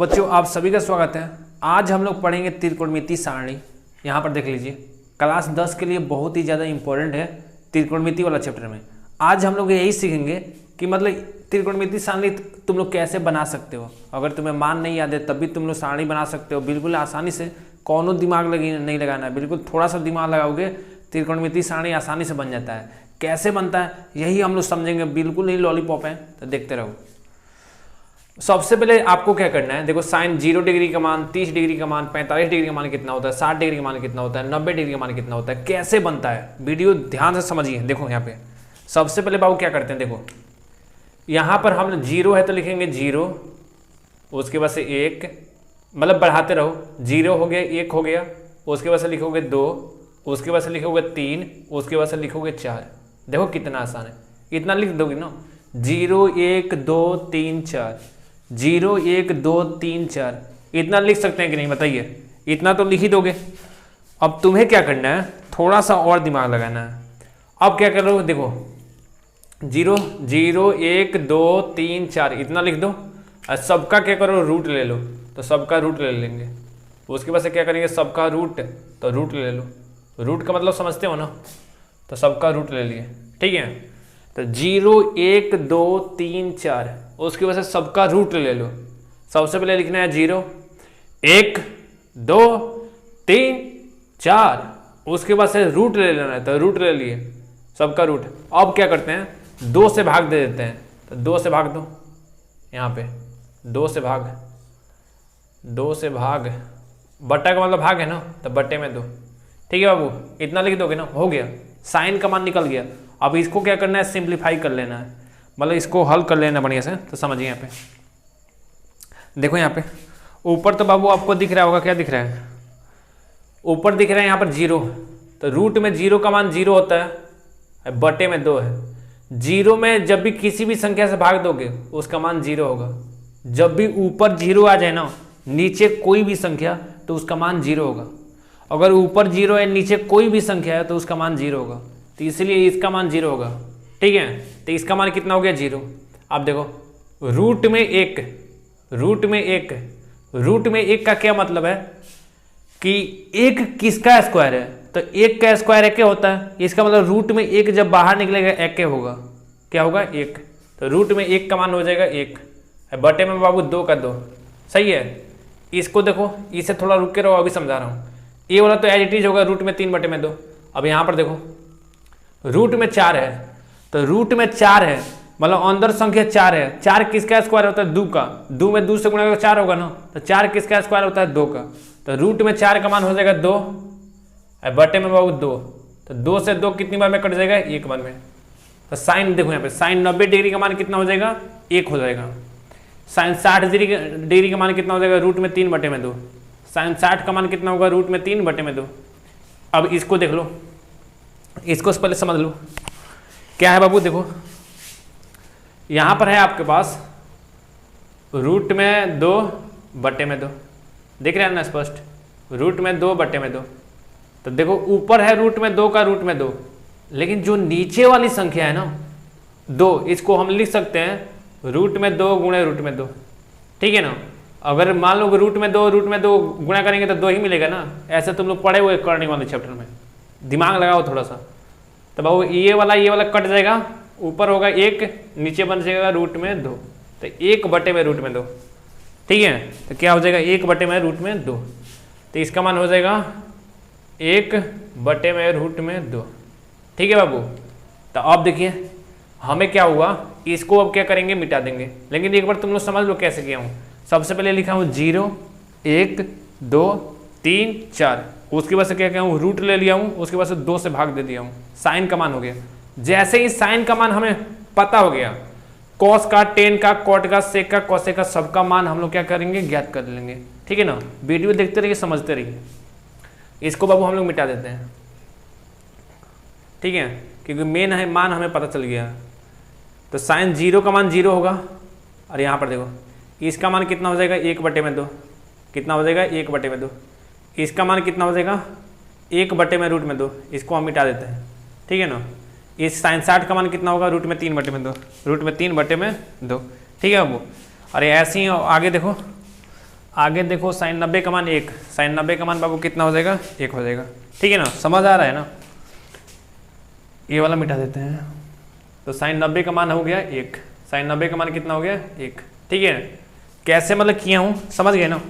बच्चों आप सभी का स्वागत है। आज हम लोग पढ़ेंगे त्रिकोणमिति सारणी। यहाँ पर देख लीजिए, क्लास 10 के लिए बहुत ही ज़्यादा इंपॉर्टेंट है त्रिकोणमिति वाला चैप्टर में। आज हम लोग यही सीखेंगे कि मतलब त्रिकोणमिति सारणी तुम लोग कैसे बना सकते हो। अगर तुम्हें मान नहीं याद है तब भी तुम लोग सारणी बना सकते हो बिल्कुल आसानी से। कौनो दिमाग नहीं लगाना है, बिल्कुल थोड़ा सा दिमाग लगाओगे त्रिकोणमिति सारणी आसानी से बन जाता है। कैसे बनता है यही हम लोग समझेंगे, बिल्कुल नहीं लॉलीपॉप है, तो देखते रहो। सबसे पहले आपको क्या करना है, देखो साइन 0 डिग्री का मान, 30 डिग्री का मान, 45 डिग्री का मान कितना होता है, 60 डिग्री का मान कितना होता है, 90 डिग्री का मान कितना होता है, कैसे बनता है वीडियो ध्यान से समझिए। देखो यहाँ पे सबसे पहले बाबू क्या करते हैं, देखो यहाँ पर हम 0 है तो लिखेंगे 0, उसके बाद से 1, मतलब बढ़ाते रहो, 0 हो गया, 1 हो गया, उसके बाद से लिखोगे 2, उसके बाद से लिखोगे 3, उसके बाद से लिखोगे 4। देखो कितना आसान है, इतना लिख दोगे ना, 0 1 2 3 4, 0 1 2 3 4, इतना लिख सकते हैं कि नहीं बताइए, इतना तो लिख ही दोगे। अब तुम्हें क्या करना है, थोड़ा सा और दिमाग लगाना है। अब क्या कर लो, देखो 0 0 1 2 3 4 इतना लिख दो, और सबका क्या करो, रूट ले लो, तो सबका रूट ले लेंगे। उसके बाद से क्या करेंगे, सबका रूट, तो रूट ले लो। रूट का मतलब समझते हो ना, तो सबका रूट ले लिए, ठीक है। तो 0 1 2 3 4, उसकी वजह से सबका रूट ले लो। सबसे पहले लिखना है 0 1 2 3 4, उसके बाद से रूट ले लेना है, तो रूट ले लिए, सबका रूट। अब क्या करते हैं, 2 से भाग दे देते हैं, तो 2 से भाग दो, यहाँ पे 2 से भाग, 2 से भाग, बट्टा का मतलब भाग है ना, तो बट्टे में 2, ठीक है बाबू, इतना लिख दोगे ना, हो गया, साइन का मान निकल गया। अब इसको क्या करना है, सिंप्लीफाई कर लेना है, मतलब इसको हल कर लेना बढ़िया से। तो समझिए यहाँ पे, देखो यहाँ पे ऊपर तो बाबू आपको दिख रहा होगा, क्या दिख रहा है, ऊपर दिख रहा है यहाँ पर 0, तो रूट में 0 का मान 0 होता है, बटे में 2 है। 0 में जब भी किसी भी संख्या से भाग दोगे उसका मान 0 होगा। जब भी ऊपर 0 आ जाए ना, नीचे कोई भी संख्या, तो उसका मान 0 होगा। अगर ऊपर 0 है, नीचे कोई भी संख्या है, तो उसका मान 0 होगा, तो इसलिए इसका मान 0 होगा, ठीक है। तो इसका मान कितना हो गया, 0। अब देखो रूट में 1, रूट में 1, रूट में 1 का क्या मतलब है कि 1 किसका स्क्वायर है, तो 1 का स्क्वायर 1 होता है। इसका मतलब रूट में 1 जब बाहर निकलेगा 1 होगा, क्या होगा, 1। तो रूट में 1 का मान हो जाएगा 1, बटे में बाबू 2 का 2, सही है। इसको देखो, इसे थोड़ा रुक के रहो, अभी समझा रहा हूँ। ये वाला तो एज इट इज होगा, रूट में 3 बटे में 2। अब यहाँ पर देखो रूट में 4 है, तो रूट में 4 है मतलब अंदर संख्या 4 है। 4 किसका स्क्वायर होता है, 2 का, 2 में 2 से गुणा 4 होगा ना, तो 4 किसका स्क्वायर होता है, 2 का। तो रूट में 4 का मान हो जाएगा 2, बटे में बाबू 2, तो 2 से 2 कितनी बार में कट जाएगा, 1 बार में। तो साइन देखो यहाँ पे, साइन 90 डिग्री का मान कितना हो जाएगा, 1 हो जाएगा। साइन 60 डिग्री का मान कितना हो जाएगा, रूट में 3 बटे में 2। साइन 60 का मान कितना होगा, रूट में 3 बटे में 2। अब इसको देख लो, इसको पहले समझ लो क्या है बाबू। देखो यहाँ पर है आपके पास रूट में 2 बटे में 2, दिख रहा है ना स्पष्ट, रूट में 2 बटे में 2। तो देखो ऊपर है रूट में 2 का रूट में 2, लेकिन जो नीचे वाली संख्या है ना 2, इसको हम लिख सकते हैं रूट में 2 गुणे रूट में 2, ठीक है ना। अगर मान लो रूट में 2 गुणा करेंगे तो 2 ही मिलेगा ना, ऐसे तुम लोग पढ़े हुए करने वाले चैप्टर में, दिमाग लगाओ थोड़ा सा। तो बाबू ये वाला कट जाएगा, ऊपर होगा 1, नीचे बन जाएगा रूट में 2, तो 1 बटे में रूट में 2, ठीक है। तो क्या हो जाएगा, 1 बटे में रूट में 2, तो इसका मान हो जाएगा 1 बटे में रूट में 2, ठीक है बाबू। तो अब देखिए हमें क्या हुआ, इसको अब क्या करेंगे, मिटा देंगे। लेकिन एक बार तुम लोग समझ लो कैसे किया हूँ। सबसे पहले लिखा हूँ 0 1 2 3 4, उसके बाद से क्या किया हूँ, रूट ले लिया हूँ, उसके बाद से 2 से भाग दे दिया हूँ, साइन का मान हो गया। जैसे ही साइन का मान हमें पता हो गया, कॉस का, टेन का, कॉट का, सेक का, कॉसेक का, सबका मान हम लोग क्या करेंगे, ज्ञात कर लेंगे, ठीक है ना। वीडियो देखते रहिए, समझते रहिए। इसको बाबू हम लोग मिटा देते हैं, ठीक है, क्योंकि मेन है मान हमें पता चल गया। तो साइन 0 का मान 0 होगा, और यहाँ पर देखो इसका मान कितना हो जाएगा, 1 बटे में 2, कितना हो जाएगा, 1 बटे में 2। इसका मान कितना हो जाएगा, 1 बटे में रूट में 2, इसको हम मिटा देते हैं, ठीक है ना। इस साइन 60 का मान कितना होगा, रूट में 3 बटे में 2, रूट में 3 बटे में 2, ठीक है बाबू। और ऐसे ही आगे देखो, आगे देखो साइन 90 का मान 1, साइन 90 का मान बाबू कितना हो जाएगा, 1 हो जाएगा। ठीक है ना, समझ आ रहा है ना। ये वाला मिटा देते हैं, तो साइन 90 का मान हो गया 1, साइन 90 का मान कितना हो गया 1। ठीक है, कैसे मतलब किया हूँ, समझ गए ना।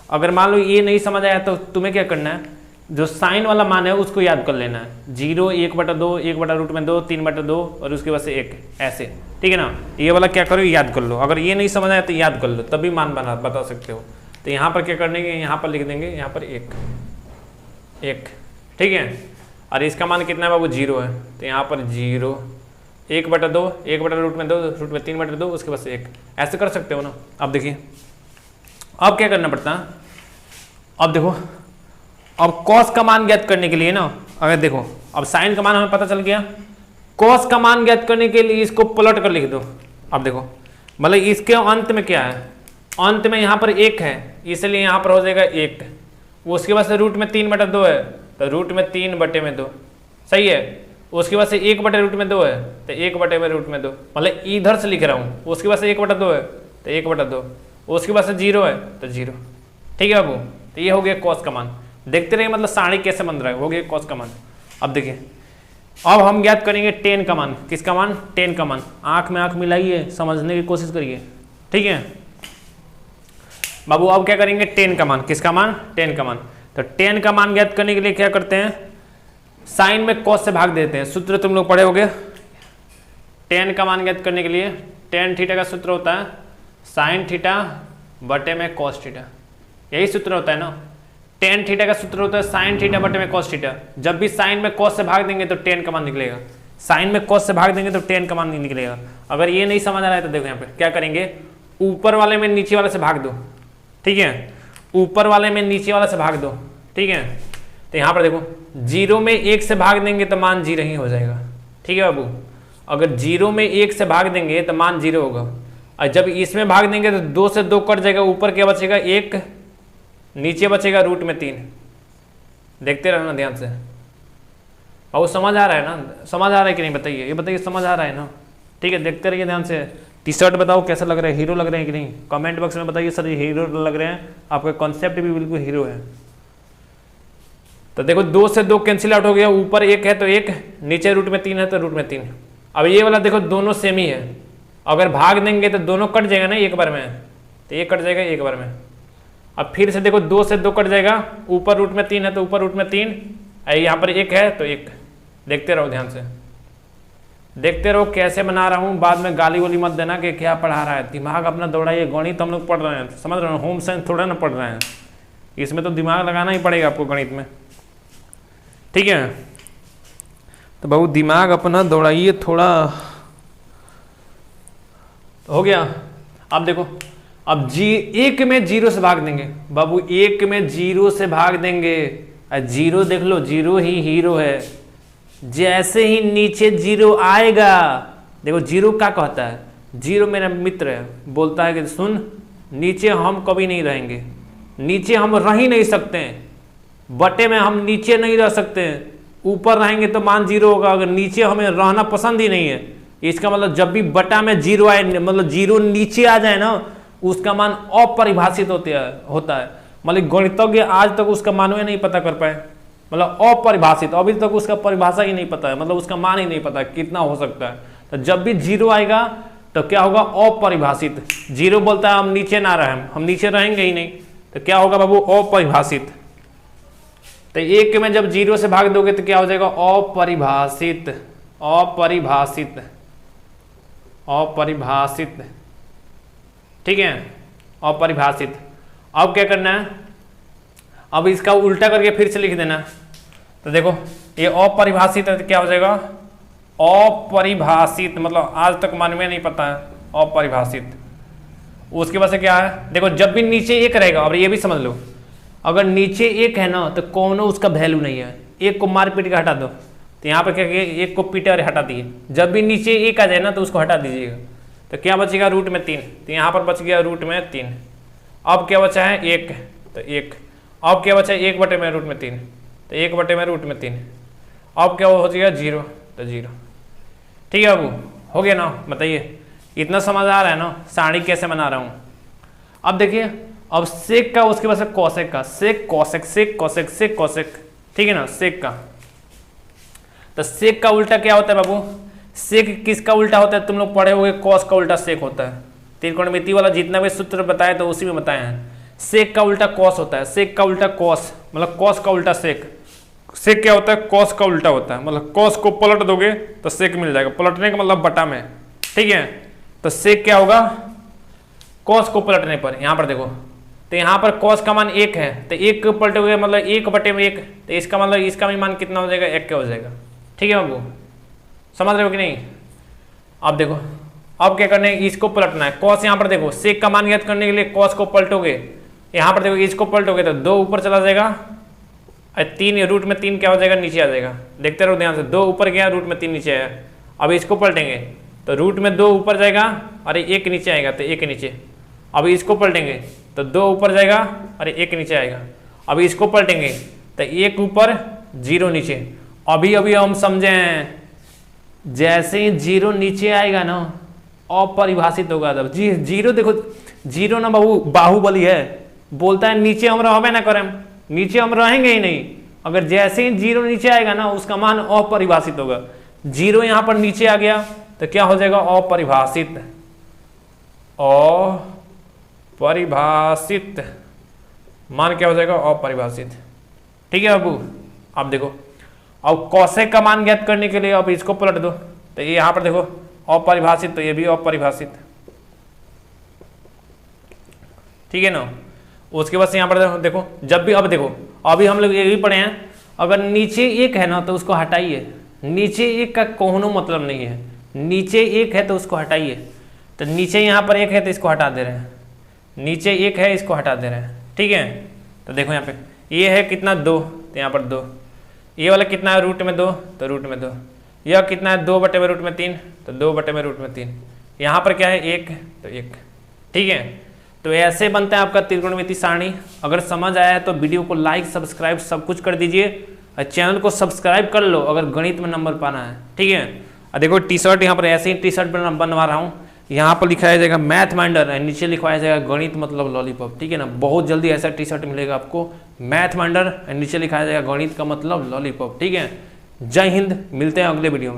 अगर मान लो ये नहीं समझ आया तो तुम्हें क्या करना है, जो साइन वाला मान है उसको याद कर लेना है। 0, 1/2, 1/√2, 3/2 और उसके बाद से 1, ऐसे। ठीक है ना, ये वाला क्या करो, याद कर लो। अगर ये नहीं समझ आया तो याद कर लो, तभी मान बता सकते हो। तो यहाँ पर क्या करने के, यहाँ पर लिख देंगे, यहाँ पर 1। ठीक है, और इसका मान कितना है बाबू, 0 है, तो यहाँ पर 0, 1/2, 1/√2, 3/2, उसके बाद से 1, ऐसे कर सकते हो ना। अब देखिए, अब क्या करना पड़ता है, अब देखो, अब कॉस का मान ज्ञात करने के लिए ना, अगर देखो अब साइन का मान हमें पता चल गया, कॉस का मान ज्ञात करने के लिए इसको पलट कर लिख दो। अब देखो मतलब इसके अंत में क्या है, अंत में यहाँ पर 1 है, इसलिए यहाँ पर हो जाएगा 1। उसके बाद से रूट में 3/2 है, तो रूट में 3/2, सही है। उसके बाद से 1/√2 है, तो 1/√2, मतलब इधर से लिख रहा हूँ। उसके बाद से 1/2 है, तो 1/2, उसके बाद से 0 है, तो 0। ठीक है बाबू, तो ये हो गया कॉस का मान। देखते रहिए मतलब सारणी कैसे बन रहा है, हो गया कॉस का मान। अब देखिए, अब हम ज्ञात करेंगे टेन का मान। किसका मान, टेन का मान। आंख में आंख मिलाइए, समझने की कोशिश करिए। ठीक है बाबू, अब क्या करेंगे, टेन का मान। किसका मान, टेन का मान। तो टेन का मान ज्ञात करने के लिए क्या करते हैं, साइन में कॉस से भाग देते हैं। सूत्र तुम लोग पढ़े होगे, टेन का मान ज्ञात करने के लिए टेन थीटा का सूत्र होता है साइन थीटा बटे में कॉस थीटा, यही सूत्र होता है ना। टेन थीटा का सूत्र होता है साइन थीटा बटे में कॉस थीटा। जब भी साइन में कॉस से भाग देंगे तो टेन का मान निकलेगा, साइन में कॉस से भाग देंगे तो टेन का मान नहीं निकलेगा। अगर ये नहीं समझ आ रहा है तो देखो यहाँ पे क्या करेंगे, ऊपर वाले में नीचे वाले से भाग दो। ठीक है, ऊपर वाले में नीचे वाले से भाग दो। ठीक है, तो यहाँ पर देखो 0 में 1 से भाग देंगे तो मान 0 ही हो जाएगा। ठीक है बाबू, अगर 0 में 1 से भाग देंगे तो मान 0 होगा, और जब इसमें भाग देंगे तो 2 से 2 कट जाएगा, ऊपर क्या बचेगा 1, नीचे बचेगा रूट में 3। देखते रहना ध्यान से। बाबू समझ आ रहा है ना, समझ आ रहा है कि नहीं बताइए, ये बताइए समझ आ रहा है ना। ठीक है, देखते रहिए ध्यान से। टी शर्ट बताओ कैसा लग रहा है, हीरो लग रहे हैं कि नहीं, कमेंट बॉक्स में बताइए सर ये हीरो लग रहे हैं, आपका कॉन्सेप्ट भी बिल्कुल हीरो है। तो देखो 2 से 2 कैंसिल आउट हो गया, ऊपर 1 है तो 1, नीचे रूट में 3 है तो रूट में 3। अब ये वाला देखो दोनों सेम ही है, अगर भाग देंगे तो दोनों कट जाएगा ना एक बार में, तो ये कट जाएगा एक बार में। अब फिर से देखो 2 से 2 कट जाएगा, ऊपर रूट में 3 है तो ऊपर रूट में 3, यहाँ पर 1 है तो 1। देखते रहो ध्यान से, देखते रहो कैसे बना रहा हूँ। बाद में गाली वाली मत देना कि क्या पढ़ा रहा है, दिमाग अपना दौड़ाइए। गणित हम लोग पढ़ रहे हैं, समझ रहे हो, होम साइंस थोड़ा ना पढ़ रहे हैं, इसमें तो दिमाग लगाना ही पड़ेगा आपको गणित में। ठीक है, तो बाबू दिमाग अपना दौड़ाइए थोड़ा। हो गया। अब देखो, अब 1 में 0 से भाग देंगे बाबू, 1 में 0 से भाग देंगे, 0 देख लो 0 ही हीरो है। जैसे ही नीचे 0 आएगा, देखो 0 क्या कहता है, 0 मेरा मित्र है, बोलता है कि सुन नीचे हम कभी नहीं रहेंगे, नीचे हम रह ही नहीं सकते, बटे में हम नीचे नहीं रह सकते, ऊपर रहेंगे तो मान 0 होगा, अगर नीचे हमें रहना पसंद ही नहीं है। इसका मतलब जब भी बटा में 0 आए, मतलब 0 नीचे आ जाए ना, उसका मान अपरिभाषित होता है। मतलब गणितज्ञ आज तक उसका मानवे नहीं पता कर पाए, मतलब अपरिभाषित, अभी तक उसका परिभाषा ही नहीं पता है, मतलब उसका मान ही नहीं पता कितना हो सकता है। तो जब भी 0 आएगा तो क्या होगा, अपरिभाषित। 0 बोलता है हम नीचे ना रहें, हम नीचे रहेंगे ही नहीं, तो क्या होगा बाबू, अपरिभाषित। तो 1 में जब 0 से भाग दोगे तो क्या हो जाएगा, अपरिभाषित, अपरिभाषित, अपरिभाषित। ठीक है, अपरिभाषित। अब क्या करना है, अब इसका उल्टा करके फिर से लिख देना। तो देखो ये अपरिभाषित है तो क्या हो जाएगा, अपरिभाषित, मतलब आज तक मानवे नहीं पता है, अपरिभाषित। उसके बाद से क्या है, देखो जब भी नीचे 1 रहेगा, और ये भी समझ लो, अगर नीचे 1 है ना तो कौनो उसका वैल्यू नहीं है, 1 को मार पीट के हटा दो। तो यहाँ पर क्या किया, 1 को पीटे और हटा दिए। जब भी नीचे 1 आ जाए ना तो उसको हटा दीजिएगा, तो क्या बचेगा, रूट में 3। तो यहाँ पर बच गया रूट में 3। अब क्या बचा है, 1, तो 1। अब क्या बचा है, 1 बटे में रूट में 3, तो 1 बटे में रूट में 3। अब क्या हो जाएगा, 0, तो 0। ठीक है बाबू, हो गया ना, बताइए इतना समझ आ रहा है ना, सारणी कैसे बना रहा हूँ। अब देखिए अब सेक का उसके बाद कॉसेक का, sec cosec sec cosec sec cosec, ठीक है ना, सेक का। तो सेक का उल्टा क्या होता है बाबू? सेक किसका उल्टा होता है? तुम लोग पढ़े होंगे कॉस का उल्टा सेक होता है। त्रिकोणमिति वाला जितना भी सूत्र बताया तो उसी में बताए हैं। सेक का उल्टा कॉस होता है, सेक का उल्टा कॉस, मतलब कॉस का उल्टा सेक। सेक क्या होता है? कॉस का उल्टा होता है, मतलब कॉस को पलट दोगे तो सेक मिल जाएगा। पलटने का मतलब बटा में, ठीक है। तो सेक क्या होगा? कॉस को पलटने पर, यहाँ पर देखो, तो यहाँ पर कॉस का मान 1 है, तो 1 को पलटोगे मतलब 1/1, तो इसका मतलब इसका भी मान कितना हो जाएगा? 1 का हो जाएगा, ठीक है बाबू, समझ रहे हो कि नहीं? अब देखो, अब क्या करना है? इसको पलटना है। कॉस यहाँ पर देखो, सेक का मान ज्ञात करने के लिए कॉस को पलटोगे, यहाँ पर देखो इसको पलटोगे तो 2 ऊपर चला जाएगा और 3 रूट में 3 क्या हो जाएगा? नीचे आ जाएगा। देखते रहो ध्यान से, 2 ऊपर गया, रूट में 3 नीचे आया। अब इसको पलटेंगे तो रूट में 2 ऊपर जाएगा और 1 नीचे आएगा, तो 1 नीचे। अब इसको पलटेंगे तो 2 ऊपर जाएगा और 1 नीचे आएगा। अब इसको पलटेंगे तो 1 ऊपर 0 नीचे। अभी हम समझे हैं, जैसे ही 0 नीचे आएगा ना अपरिभाषित होगा। तब जी 0 देखो, 0 ना बाहुबली है, बोलता है नीचे हम रहबे ना करें, नीचे हम रहेंगे ही नहीं। अगर जैसे ही 0 नीचे आएगा ना उसका मान अपरिभाषित होगा। 0 यहाँ पर नीचे आ गया तो क्या हो जाएगा? अपरिभाषित, अपरिभाषित मान क्या हो जाएगा? अपरिभाषित, ठीक है बाबू। अब देखो, अब कॉसेक का मान ज्ञात करने के लिए अब इसको पलट दो, तो ये यहाँ पर देखो अपरिभाषित, तो ये भी अपरिभाषित, ठीक है ना। उसके बाद यहाँ पर देखो, जब भी, अब देखो अभी हम लोग ये भी पढ़े हैं, अगर नीचे 1 है ना तो उसको हटाइए। नीचे 1 का कोनो मतलब नहीं है, नीचे 1 है तो उसको हटाइए। तो नीचे यहाँ पर 1 है तो इसको हटा दे रहे हैं, नीचे 1 है इसको हटा दे रहे हैं, ठीक है। तो देखो यहाँ पे ये है कितना? 2, तो यहाँ पर 2। ये वाला कितना है? रूट में 2, तो रूट में 2। यह कितना है? 2/√3, तो 2/√3। यहाँ पर क्या है? 1, तो 1, ठीक है। तो ऐसे बनता है आपका त्रिकोणमिति सारणी। अगर समझ आया है तो वीडियो को लाइक सब्सक्राइब सब कुछ कर दीजिए और चैनल को सब्सक्राइब कर लो अगर गणित में नंबर पाना है, ठीक है। और देखो टी शर्ट यहाँ पर ऐसे ही टी शर्ट बनवा रहा हूँ, यहाँ पर लिखाया जाएगा मैथ माइंडर, नीचे लिखवाया जाएगा गणित मतलब लॉलीपॉप, ठीक है ना। बहुत जल्दी ऐसा टी शर्ट मिलेगा आपको, मैथ माइंडर, नीचे लिखाया जाएगा गणित का मतलब लॉलीपॉप, ठीक है। जय हिंद, मिलते हैं अगले वीडियो में।